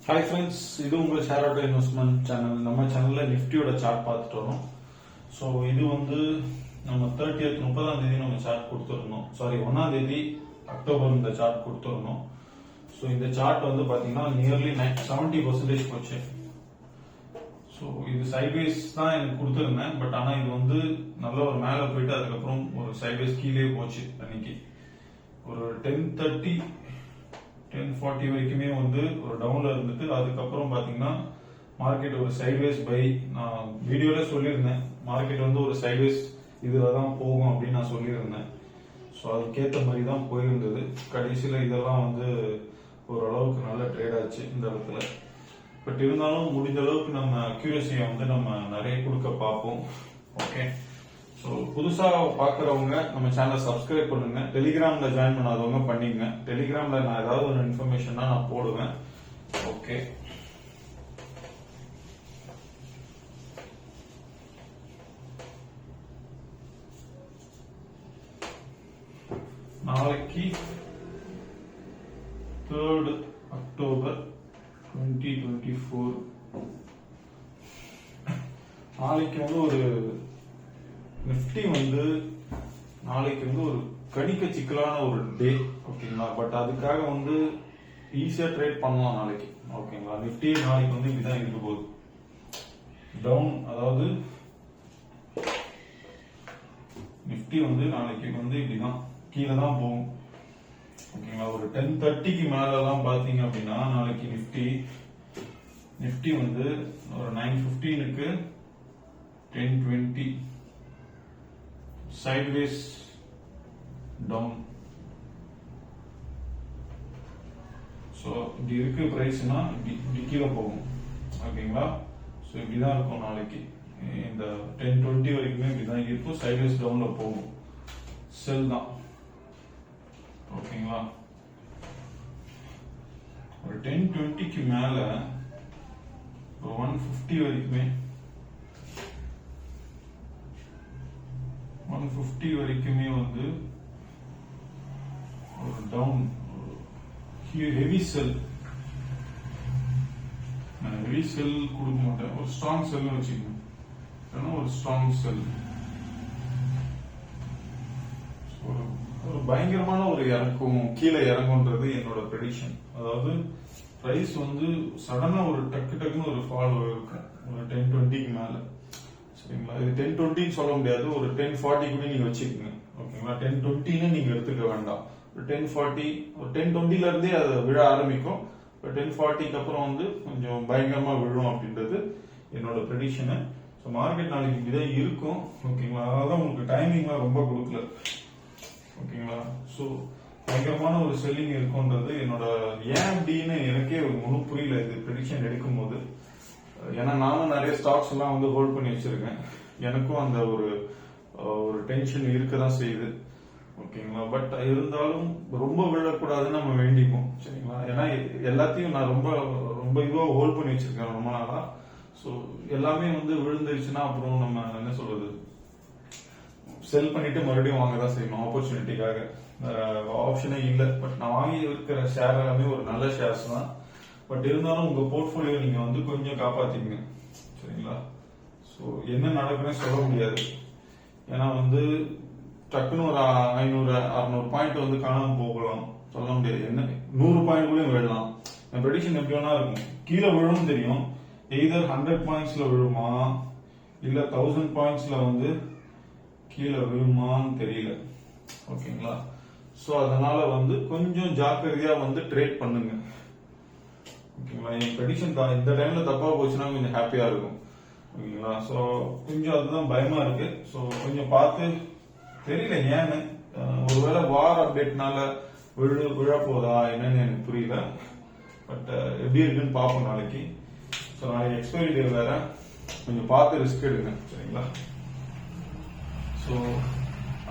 Hi friends, இது உங்கள் share auto investment channel. நம்ம சேனலில் நிஃப்டியோட சார்ட் பார்த்துட்டு வரோம். ஸோ இது வந்து நம்ம 30ஆம் தேதி நம்ம சார்ட் கொடுத்துருந்தோம். சாரி, 1ஆம் தேதி அக்டோபர் இந்த சார்ட் கொடுத்துருந்தோம். ஸோ இந்த சார்ட் வந்து பார்த்தீங்கன்னா நியர்லி 70% போச்சு. ஸோ இது சைட்வேஸ் தான் எனக்கு கொடுத்துருந்தேன். பட் ஆனால் இது வந்து நல்ல ஒரு மேலே போயிட்டு அதுக்கப்புறம் ஒரு சைட்வேஸ் கீழே போச்சு. அன்னைக்கு ஒரு 10:40 வரைக்குமே வந்து ஒரு டவுன்ல இருந்துட்டு அதுக்கப்புறம் பாத்தீங்கன்னா மார்க்கெட் ஒரு சைட்வேஸ் பை. நான் வீடியோல சொல்லியிருந்தேன் மார்க்கெட் வந்து ஒரு சைட்வேஸ் இதுல தான் போகும் அப்படின்னு நான் சொல்லியிருந்தேன். ஸோ அதுக்கேற்ற மாதிரி தான் போயிருந்தது. கடைசியில் இதெல்லாம் வந்து ஓரளவுக்கு நல்ல ட்ரேட் ஆச்சு இந்த இடத்துல. பட் இருந்தாலும் முடிஞ்ச அளவுக்கு நம்ம அக்யூரசியை வந்து நம்ம நிறைய கொடுக்க பார்ப்போம். ஓகே, ஸோ புதுசாக பார்க்குறவங்க நம்ம சேனலை சப்ஸ்கிரைப் பண்ணுங்க. டெலிகிராமில் ஜாயின் பண்ணாதவங்க பண்ணிங்க. டெலிகிராமில் நான் ஏதாவது ஒரு இன்ஃபர்மேஷன் தான் நான் போடுவேன். ஓகே, நாளைக்கு 3rd அக்டோபர் 2024 நாளைக்கு வந்து ஒரு நிஃப்டி வந்து நாளைக்கு வந்து ஒரு கணிக்க சிக்கலான ஒரு டே. ஓகேங்களா, பட் அதுக்காக வந்து ஈஸியா ட்ரேட் பண்ணலாம் நாளைக்கு. ஓகேங்களா, நிஃப்டி நாளைக்கு வந்து இப்படிதான் இருக்க போகுது. டவுன், அதாவது நிஃப்டி வந்து நாளைக்கு வந்து இப்படிதான் கீழே தான் போகும். ஓகேங்களா, ஒரு 10:30க்கு மேலலாம் பாத்தீங்க அப்படின்னா நாளைக்கு நிஃப்டி வந்து ஒரு 9:15க்கு 10:20 sideways down. ஸோ இப்படி இருக்கு பிரைஸ்னா இப்படி கீழே போகும். ஓகேங்களா, ஸோ இப்படிதான் இருக்கும் நாளைக்கு. இந்த 10:20 வரைக்குமே இப்படிதான் இருக்கும். சைட்வேஸ் டவுன்ல போகும். செல் தான். ஓகேங்களா, ஒரு 10:20க்கு மேல 150 வரைக்குமே 150 வரைக்குமே வந்து ஒரு டவுன், ஹெவி செல். ஹெவி செல் கொடுக்க மாட்டேன், ஒரு ஸ்ட்ராங் செல் வச்சுக்கணும். ஒரு ஸ்ட்ராங் செல், ஒரு பயங்கரமான ஒரு இறக்கும், கீழே இறங்குன்றது என்னோட ப்ரெடிக்ஷன். அதாவது பிரைஸ் வந்து சடனா ஒரு டக்குன்னு ஒரு ஃபால் இருக்கும் ஒரு 10:20க்கு மேல. சரிங்களா, இது 10:20 சொல்ல முடியாது, ஒரு 10:40 கூட நீங்க வச்சுக்கோங்க. ஓகேங்களா, 10:20 நீங்க எடுத்துக்க வேண்டாம். ஒரு 10:40, ஒரு 10:20ல இருந்தே அது விழ ஆரம்பிக்கும். 10:40க்கு அப்புறம் வந்து கொஞ்சம் பயங்கரமா விழும் அப்படின்றது என்னோட ப்ரெடிக்ஷனு. ஸோ மார்க்கெட் நாளைக்கு இப்படிதான் இருக்கும். ஓகேங்களா, அதான் உங்களுக்கு டைமிங்லாம் ரொம்ப கொடுக்கல. ஓகேங்களா, ஸோ பயங்கரமான ஒரு செல்லிங் இருக்கும்ன்றது என்னோட. ஏன் அப்படின்னு எனக்கே ஒன்றும் புரியல இது ப்ரெடிக்ஷன் எடுக்கும் போது. ஏன்னா நானும் நிறைய ஸ்டாக்ஸ் எல்லாம் வந்து ஹோல்ட் பண்ணி வச்சிருக்கேன். எனக்கும் அந்த ஒரு டென்ஷன் இருக்கதான் செய்யுது. ஓகேங்களா, பட் இருந்தாலும் ரொம்ப விழக்கூடாதுன்னு நம்ம வேண்டிப்போம். சரிங்களா, ஏன்னா எல்லாத்தையும் நான் ரொம்ப ரொம்ப இதுவாக ஹோல்ட் பண்ணி வச்சிருக்கேன் ரொம்ப நாளா. ஸோ எல்லாமே வந்து விழுந்துருச்சுன்னா அப்புறம் நம்ம என்ன சொல்றது, செல் பண்ணிட்டு மறுபடியும் வாங்க தான் செய்யணும் ஆப்பர்ச்சுனிட்டிக்காக. ஆப்ஷனே இல்லை. பட் நான் வாங்கி இருக்கிற ஷேர் எல்லாமே ஒரு நல்ல ஷேர்ஸ் தான். பட் இருந்தாலும் உங்க போர்ட்போலியோ நீங்க வந்து கொஞ்சம் காப்பாத்திக்கங்க. சரிங்களா, ஸோ என்ன நடக்குன்னு சொல்ல முடியாது. ஏன்னா வந்து டக்குன்னு ஒரு 500-600 பாயிண்ட் வந்து காணாம போகலாம், சொல்ல முடியாது. என்ன 100 பாயிண்ட் கூட விழலாம். என் ப்ரெடிக்ஷன் எப்படி வேணா இருக்கும். கீழே விழும் தெரியும், எய்தர் 100 பாயிண்ட்ஸ்ல விழுமா இல்ல 1000 பாயிண்ட்ஸ்ல வந்து கீழே விழுமான்னு தெரியல. ஓகேங்களா, ஸோ அதனால வந்து கொஞ்சம் ஜாக்கிரதையா வந்து ட்ரேட் பண்ணுங்க. ஓகேங்களா, என் ப்ரெடிக்ஷன் இந்த டைம்ல தப்பா போச்சுன்னா கொஞ்சம் ஹாப்பியா இருக்கும். ஓகேங்களா, ஸோ கொஞ்சம் அதுதான் பயமா இருக்கு. ஸோ கொஞ்சம் பார்த்து, தெரியல ஏன்னு, ஒருவேளை வார் அப்டேட்னால விழ போதா என்னன்னு எனக்கு புரியல. பட் எப்படி இருக்குன்னு பார்ப்போம் நாளைக்கு. ஸோ நாளைக்கு எக்ஸ்பைரி டே வேற, கொஞ்சம் பார்த்து ரிஸ்க் எடுங்க. சரிங்களா, ஸோ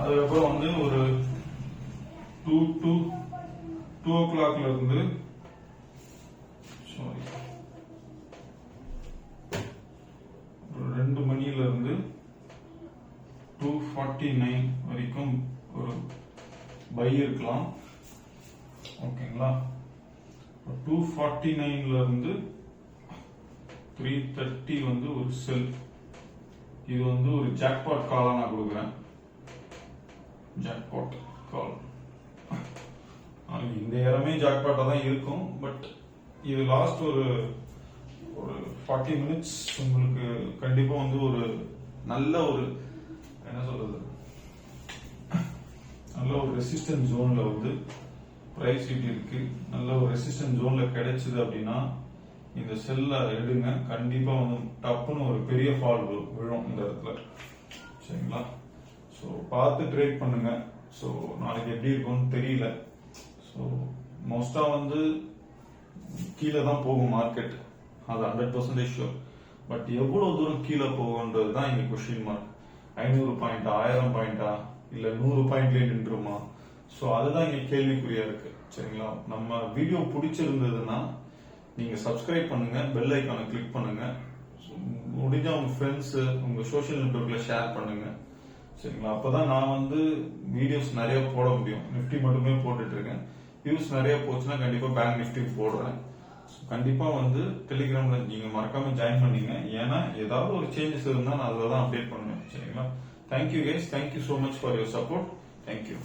அதுக்கப்புறம் வந்து ஒரு 2 o'clockல இருந்து ஒரு 2 மணில இருந்து 2:49 வரைக்கும் ஒரு பை இருக்கலாம். ஓகேங்களா, 249 இருந்து 330 வந்து ஒரு செல். இது வந்து ஒரு ஜாக்பாட் காலா நான் கொடுக்குறேன். ஜாக்பாட் கால். இந்த இடமே ஜாக்பாட்டா தான் இருக்கும். பட் இது லாஸ்ட் ஒரு 40 மினிட்ஸ் உங்களுக்கு கண்டிப்பா வந்து ஒரு நல்ல ஒரு என்ன சொல்றது, நல்ல ஒரு ரெசிஸ்டன்ஸ் ஜோன்ல வந்து பிரைஸ் இப்படி இருக்கு. நல்ல ஒரு ரெசிஸ்டன்ஸ் ஜோன்ல கிடைச்சது அப்படின்னா இந்த செல்ல எடுங்க. கண்டிப்பா வந்து டப்புன்னு ஒரு பெரிய ஃபால் விழும் இந்த இடத்துல. சரிங்களா? ஸோ பார்த்து ட்ரேட் பண்ணுங்க. ஸோ நாளைக்கு எப்படி இருக்கும்னு தெரியல. ஸோ மோஸ்டா வந்து கீழே தான் போகும் மார்க்கெட், அது 100% ஷூர். பட் எவ்வளவு தூரம் கீழே போகும்ன்றது தான் இங்க கொஸ்டின் மார்க். 500 பாயிண்டா, 1000 பாயிண்டா, இல்ல 100 பாயிண்ட்லேயே நின்றுமா? ஸோ அதுதான் இங்க கேள்விக்குறியா இருக்கு. சரிங்களா? நம்ம வீடியோ பிடிச்சிருந்ததுன்னா நீங்க சப்ஸ்கிரைப் பண்ணுங்க, பெல் ஐக்கானை கிளிக் பண்ணுங்க, முடிஞ்சா உங்க ஃப்ரெண்ட்ஸ், உங்க சோஷியல் நெட்வொர்க்ல ஷேர் பண்ணுங்க. சரிங்களா? அப்பதான் நான் வந்து வீடியோஸ் நிறைய போட முடியும். நிஃப்டி மட்டுமே போட்டுட்டு இருக்கேன். வியூஸ் நிறைய போச்சுன்னா கண்டிப்பா பேங்க் நிஃப்டி போடுறேன். கண்டிப்பா வந்து டெலிகிராம்ல நீங்க மறக்காம ஜாயின் பண்ணீங்க. ஏன்னா ஏதாவது ஒரு சேஞ்சஸ் இருந்தா நான் அதில் தான் அப்டேட் பண்ணுவேன். சரிங்களா? Thank you guys, thank you so much for your support. Thank you.